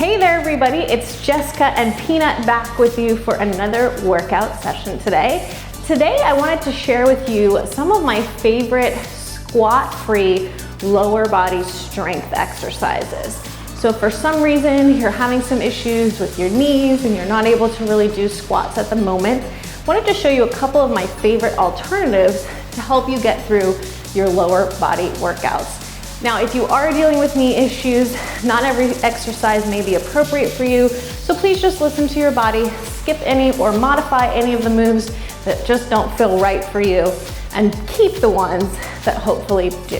Hey there everybody, it's Jessica and Peanut back with you for another workout session today. Today I wanted to share with you some of my favorite squat-free lower body strength exercises. So if for some reason you're having some issues with your knees and you're not able to really do squats at the moment, I wanted to show you a couple of my favorite alternatives to help you get through your lower body workouts. Now, if you are dealing with knee issues, not every exercise may be appropriate for you, so please just listen to your body, skip any or modify any of the moves that just don't feel right for you, and keep the ones that hopefully do.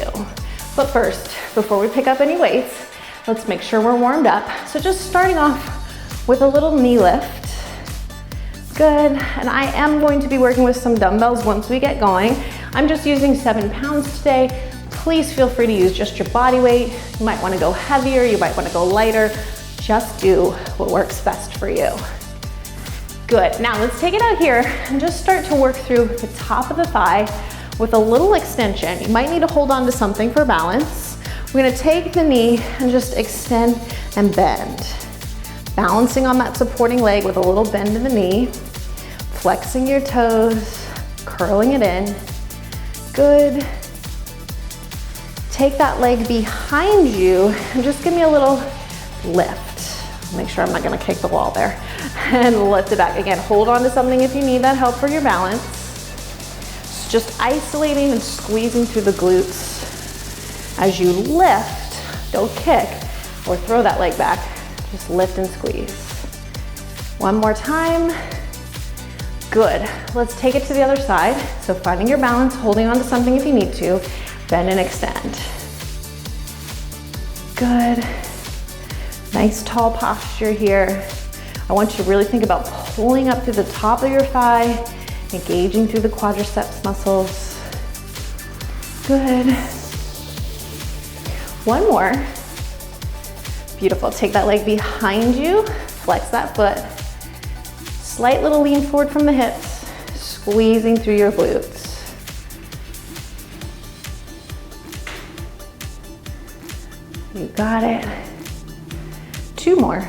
But first, before we pick up any weights, let's make sure we're warmed up. So just starting off with a little knee lift. Good, and I am going to be working with some dumbbells once we get going. I'm just using 7 pounds today. Please feel free to use just your body weight. You might want to go heavier, you might want to go lighter. Just do what works best for you. Good, now let's take it out here and just start to work through the top of the thigh with a little extension. You might need to hold on to something for balance. We're gonna take the knee and just extend and bend. Balancing on that supporting leg with a little bend in the knee. Flexing your toes, curling it in. Good. Take that leg behind you and just give me a little lift. Make sure I'm not gonna kick the wall there. And lift it back. Again, hold on to something if you need that help for your balance. Just isolating and squeezing through the glutes. As you lift, don't kick or throw that leg back. Just lift and squeeze. One more time. Good. Let's take it to the other side. So finding your balance, holding on to something if you need to. Bend and extend. Good. Nice tall posture here. I want you to really think about pulling up through the top of your thigh, engaging through the quadriceps muscles. Good. One more. Beautiful. Take that leg behind you, flex that foot. Slight little lean forward from the hips, squeezing through your glutes. You got it. 2 more.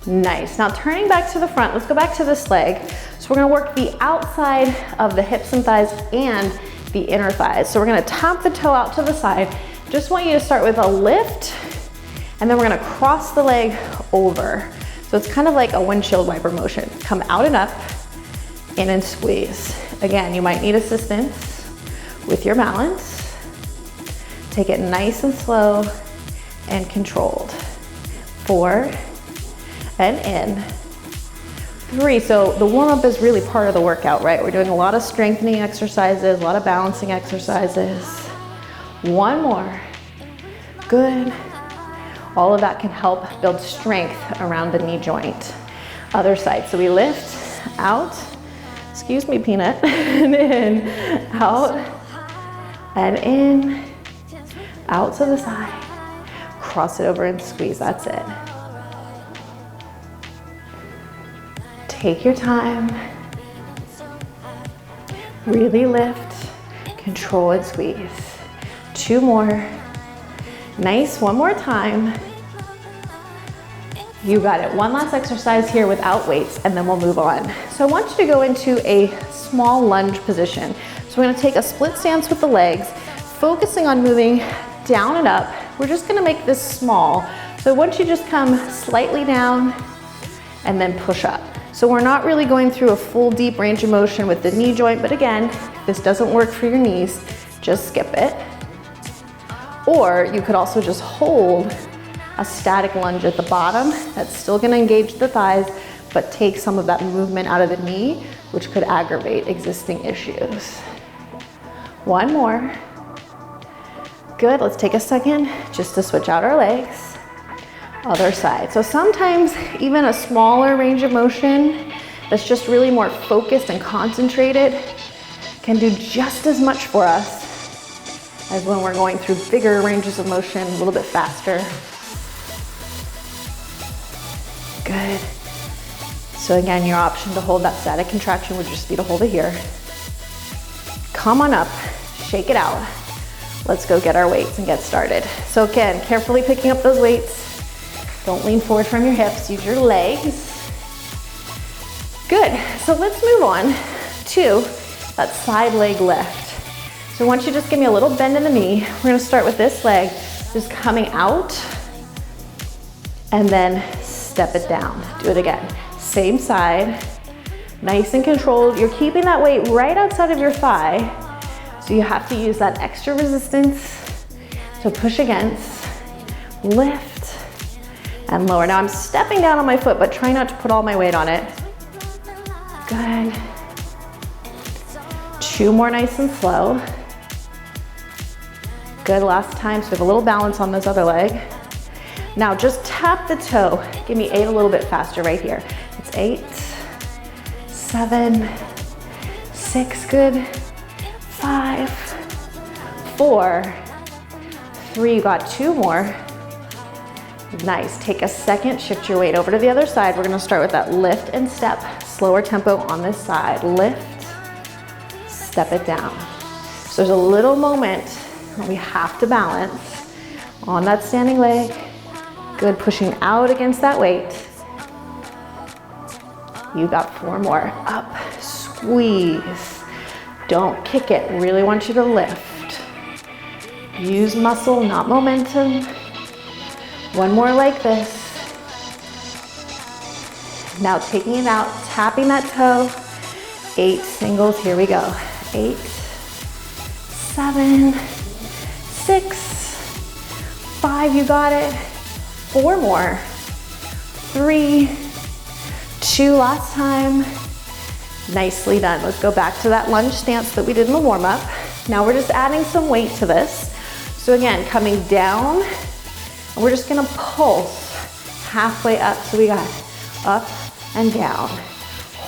Nice. Now turning back to the front, let's go back to this leg. So we're gonna work the outside of the hips and thighs and the inner thighs. So we're gonna tap the toe out to the side. Just want you to start with a lift, and then we're gonna cross the leg over. So it's kind of like a windshield wiper motion. Come out and up, in and squeeze. Again, you might need assistance with your balance. Take it nice and slow and controlled. 4, and in. 3, so the warm-up is really part of the workout, right? We're doing a lot of strengthening exercises, a lot of balancing exercises. 1 more. Good. All of that can help build strength around the knee joint. Other side, so we lift, out, excuse me, Peanut, and in, out, and in, out to the side. Cross it over and squeeze, that's it. Take your time. Really lift, control and squeeze. 2 more. Nice, 1 more time. You got it. 1 last exercise here without weights, and then we'll move on. So I want you to go into a small lunge position. So we're gonna take a split stance with the legs, focusing on moving down and up. We're just gonna make this small. So once you just come slightly down and then push up. So we're not really going through a full deep range of motion with the knee joint, but again, if this doesn't work for your knees, just skip it. Or you could also just hold a static lunge at the bottom. That's still gonna engage the thighs, but take some of that movement out of the knee, which could aggravate existing issues. 1 more. Good, let's take a second just to switch out our legs. Other side. So sometimes even a smaller range of motion that's just really more focused and concentrated can do just as much for us as when we're going through bigger ranges of motion a little bit faster. Good. So again, your option to hold that static contraction would just be to hold it here. Come on up, shake it out. let's go get our weights and get started. So again, carefully picking up those weights. Don't lean forward from your hips, use your legs. Good, so let's move on to that side leg lift. So I want you to just give me a little bend in the knee. We're gonna start with this leg, just coming out, and then step it down. Do it again. Same side, nice and controlled. You're keeping that weight right outside of your thigh, so you have to use that extra resistance to push against, lift, and lower. Now I'm stepping down on my foot, but try not to put all my weight on it. Good. 2 more nice and slow. Good, last time, so we have a little balance on this other leg. Now just tap the toe. Give me 8 a little bit faster right here. It's 8, 7, 6, good. 5, 4, 3, you got 2 more. Nice, take a second, shift your weight over to the other side. We're gonna start with that lift and step, slower tempo on this side. Lift, step it down. So there's a little moment where we have to balance on that standing leg. Good, pushing out against that weight. You got 4 more. Up, squeeze. Don't kick it, really want you to lift. Use muscle, not momentum. 1 more like this. Now taking it out, tapping that toe. 8 singles, here we go. 8, 7, 6, 5, you got it. 4 more. 3, 2, last time. Nicely done. Let's go back to that lunge stance that we did in the warm-up. Now we're just adding some weight to this. So again, coming down, and we're just gonna pulse halfway up. So we got up and down.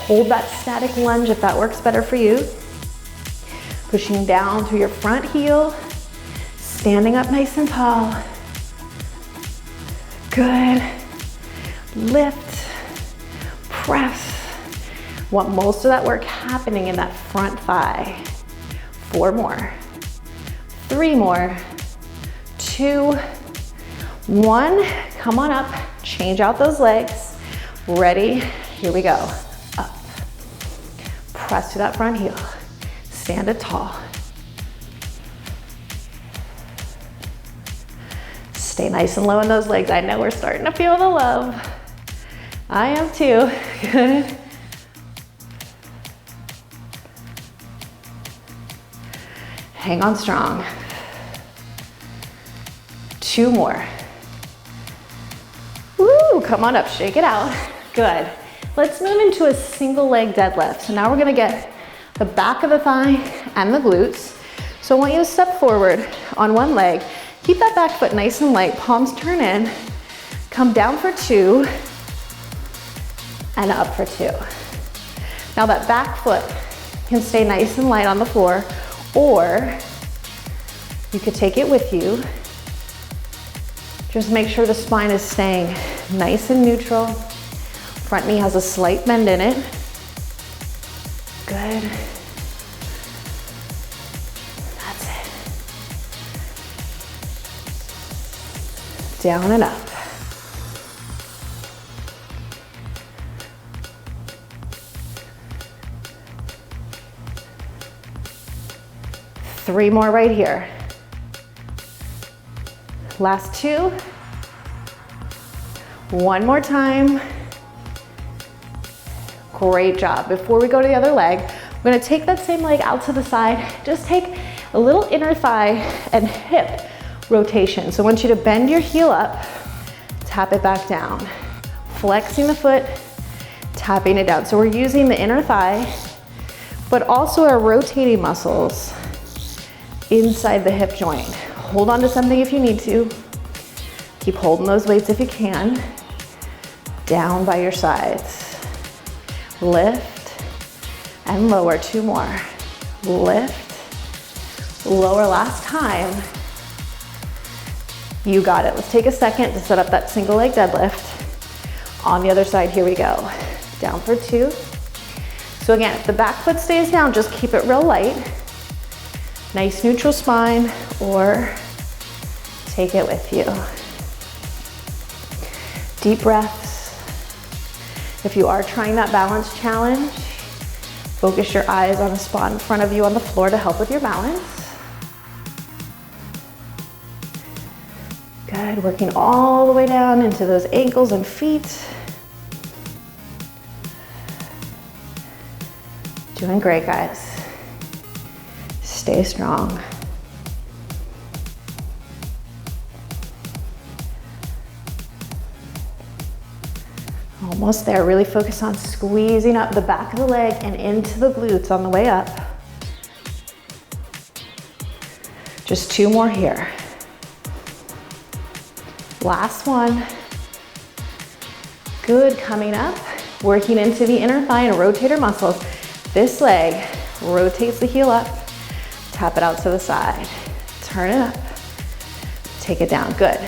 Hold that static lunge if that works better for you. Pushing down through your front heel, standing up nice and tall. Good. Lift, press. Want most of that work happening in that front thigh. 4 more. 3 more. 2, 1. Come on up. Change out those legs. Ready? Here we go. Up. Press to that front heel. Stand it tall. Stay nice and low in those legs. I know we're starting to feel the love. I am too. Good. Hang on strong. 2 more. Woo, come on up, shake it out. Good. Let's move into a single leg deadlift. So now we're gonna get the back of the thigh and the glutes. So I want you to step forward on one leg. Keep that back foot nice and light, palms turn in. Come down for 2 and up for 2. Now that back foot can stay nice and light on the floor, or you could take it with you. Just make sure the spine is staying nice and neutral. Front knee has a slight bend in it. Good. That's it. Down and up. Three more right here. Last 2. 1 more time. Great job. Before we go to the other leg, I'm gonna take that same leg out to the side. Just take a little inner thigh and hip rotation. So I want you to bend your heel up, tap it back down. Flexing the foot, tapping it down. So we're using the inner thigh, but also our rotating muscles inside the hip joint. Hold on to something if you need to. Keep holding those weights if you can. Down by your sides. Lift and lower. 2 more. Lift, lower, last time. You got it. Let's take a second to set up that single leg deadlift. On the other side, here we go. Down for 2. So again, if the back foot stays down, just keep it real light. Nice neutral spine, or take it with you. Deep breaths. If you are trying that balance challenge, focus your eyes on a spot in front of you on the floor to help with your balance. Good, working all the way down into those ankles and feet. Doing great, guys. Stay strong. Almost there. Really focus on squeezing up the back of the leg and into the glutes on the way up. Just 2 more here. Last one. Good, coming up, working into the inner thigh and rotator muscles. This leg rotates the heel up, tap it out to the side, turn it up, take it down, good.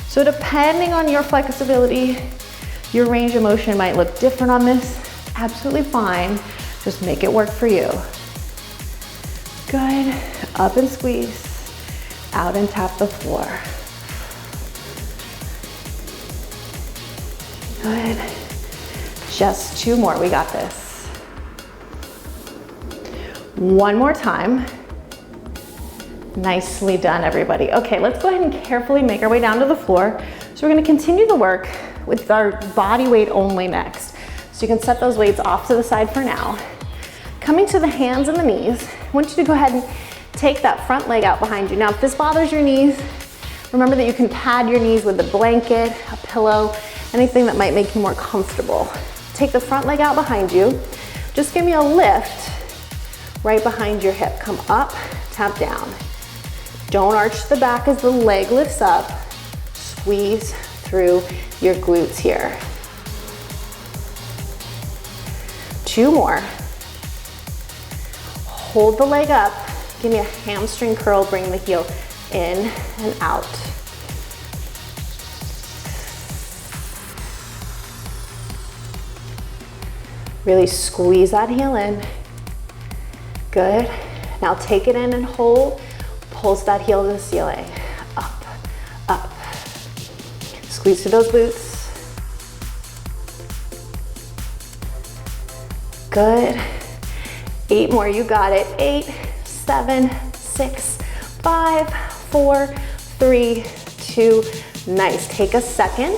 So depending on your flexibility, your range of motion might look different on this, absolutely fine, just make it work for you. Good, up and squeeze, out and tap the floor. Good. Just 2 more, we got this. One more time. Nicely done, everybody. Okay, let's go ahead and carefully make our way down to the floor. So we're gonna continue the work with our body weight only next. So you can set those weights off to the side for now. Coming to the hands and the knees, I want you to go ahead and take that front leg out behind you. Now, if this bothers your knees, remember that you can pad your knees with a blanket, a pillow, anything that might make you more comfortable. Take the front leg out behind you. Just give me a lift right behind your hip. Come up, tap down. Don't arch the back as the leg lifts up. Squeeze through your glutes here. 2 more. Hold the leg up. Give me a hamstring curl. Bring the heel in and out. Really squeeze that heel in. Good. Now take it in and hold. Pulse that heel to the ceiling. Up, up. Squeeze through those glutes. Good. 8 more, you got it. 8, 7, 6, 5, 4, 3, 2. Nice. Take a second.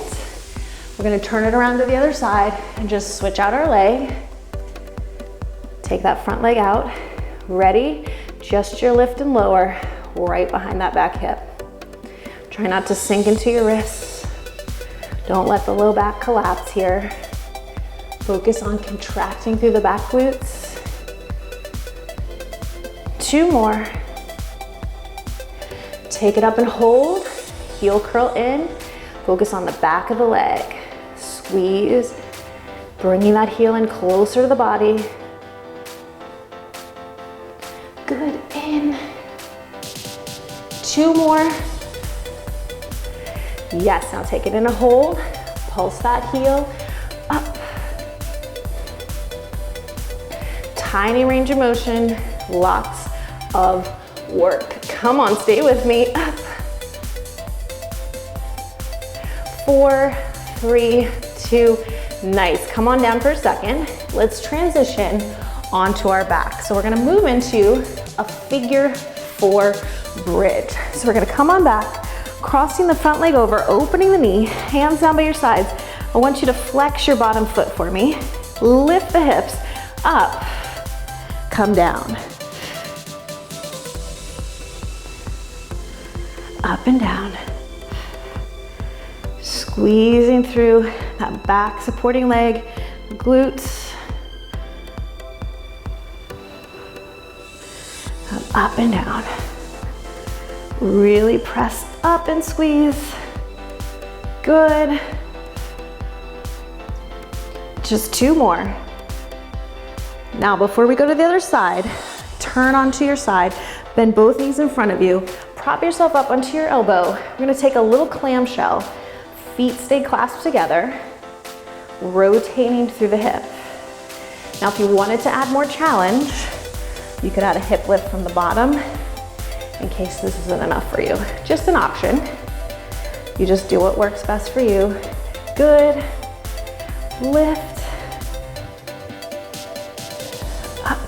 We're gonna turn it around to the other side and just switch out our leg. Take that front leg out. Ready? Just your lift and lower right behind that back hip. Try not to sink into your wrists. Don't let the low back collapse here. Focus on contracting through the back glutes. 2 more. Take it up and hold. Heel curl in. Focus on the back of the leg. Squeeze, bringing that heel in closer to the body. Good, in. 2 more. Yes, now take it in a hold. Pulse that heel up. Tiny range of motion, lots of work. Come on, stay with me. Up. 4, 3, 2, nice. Come on down for a second. Let's transition onto our back. So we're gonna move into a figure 4 bridge. So we're gonna come on back, crossing the front leg over, opening the knee, hands down by your sides. I want you to flex your bottom foot for me. Lift the hips up, come down. Up and down. Squeezing through that back supporting leg, glutes. Up and down. Really press up and squeeze. Good. Just 2 more. Now, before we go to the other side, turn onto your side, bend both knees in front of you, prop yourself up onto your elbow. We're gonna take a little clamshell. Feet stay clasped together, rotating through the hip. Now, if you wanted to add more challenge, You could add a hip lift from the bottom in case this isn't enough for you. Just an option. You just do what works best for you. Good. Lift. Up.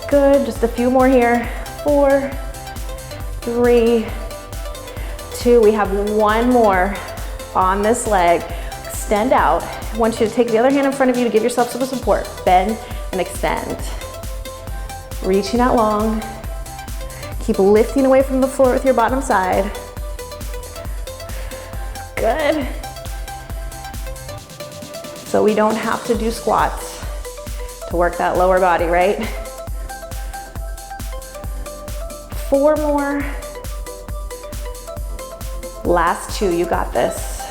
Good. Just a few more here. 4, 3, 2. We have one more on this leg. Extend out. I want you to take the other hand in front of you to give yourself some support. Bend and extend. Reaching out long. Keep lifting away from the floor with your bottom side. Good. So we don't have to do squats to work that lower body, right? 4 more. Last 2, you got this.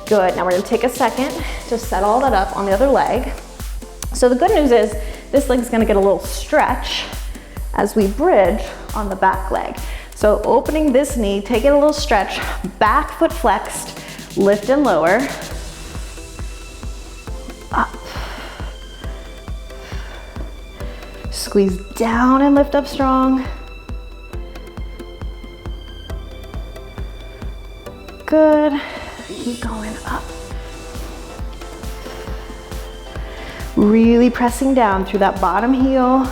Good, now we're gonna take a second to set all that up on the other leg. So the good news is this leg's gonna get a little stretch as we bridge on the back leg. So opening this knee, taking a little stretch, back foot flexed, lift and lower. Up. Squeeze down and lift up strong. Good. Keep going up. Really pressing down through that bottom heel.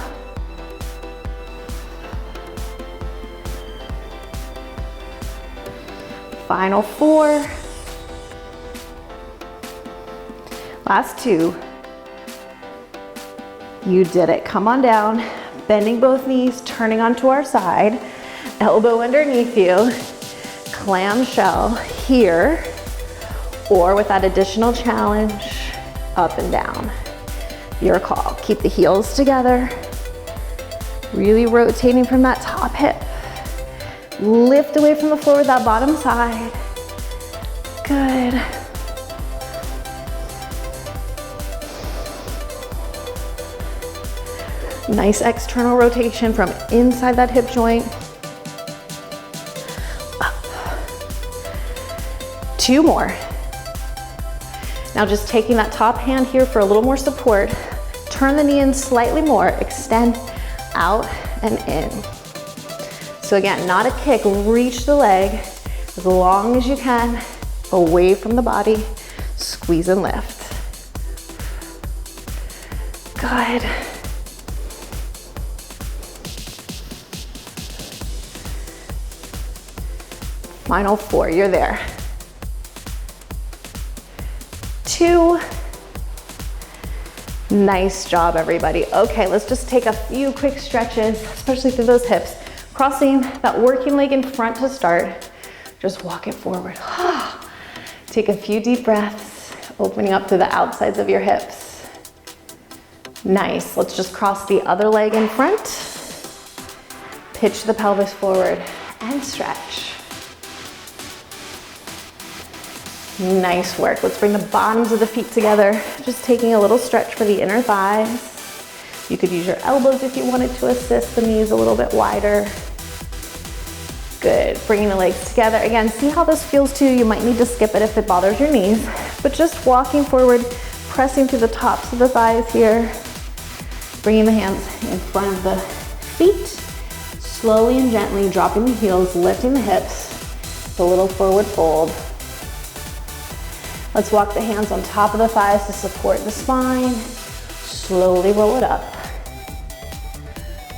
Final 4. Last 2. You did it. Come on down, bending both knees, turning onto our side, elbow underneath you, clamshell here, or with that additional challenge, up and down. Your call. Keep the heels together, really rotating from that top hip. Lift away from the floor with that bottom side. Good. Nice external rotation from inside that hip joint. Up. 2 more. Now just taking that top hand here for a little more support. Turn the knee in slightly more. Extend out and in. So again, not a kick. Reach the leg as long as you can, away from the body. Squeeze and lift. Good. Final 4, you're there. 2. Nice job, everybody. Okay, let's just take a few quick stretches, especially through those hips. Crossing that working leg in front to start. Just walk it forward. Take a few deep breaths, opening up through the outsides of your hips. Nice, let's just cross the other leg in front. Pitch the pelvis forward and stretch. Nice work. Let's bring the bottoms of the feet together. Just taking a little stretch for the inner thighs. You could use your elbows if you wanted to assist the knees a little bit wider. Good, bringing the legs together. Again, see how this feels to you. You might need to skip it if it bothers your knees, but just walking forward, pressing through the tops of the thighs here. Bringing the hands in front of the feet. Slowly and gently dropping the heels, lifting the hips. It's a little forward fold. Let's walk the hands on top of the thighs to support the spine. Slowly roll it up.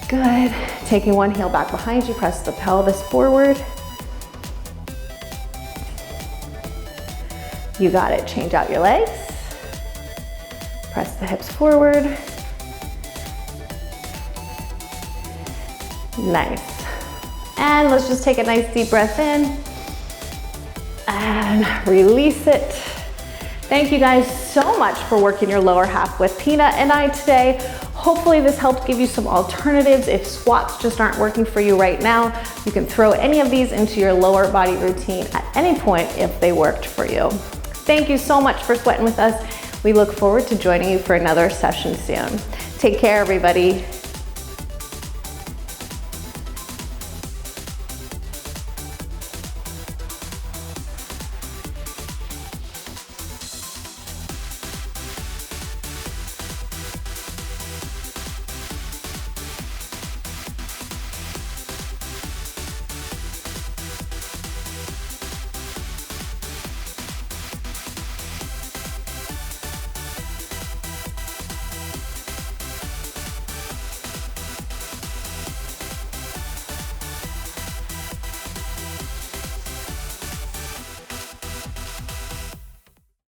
Good. Taking one heel back behind you, press the pelvis forward. You got it. Change out your legs. Press the hips forward. Nice. And let's just take a nice deep breath in and release it. Thank you guys so much for working your lower half with Peanut and I today. Hopefully this helped give you some alternatives. If squats just aren't working for you right now, you can throw any of these into your lower body routine at any point if they worked for you. Thank you so much for sweating with us. We look forward to joining you for another session soon. Take care, everybody.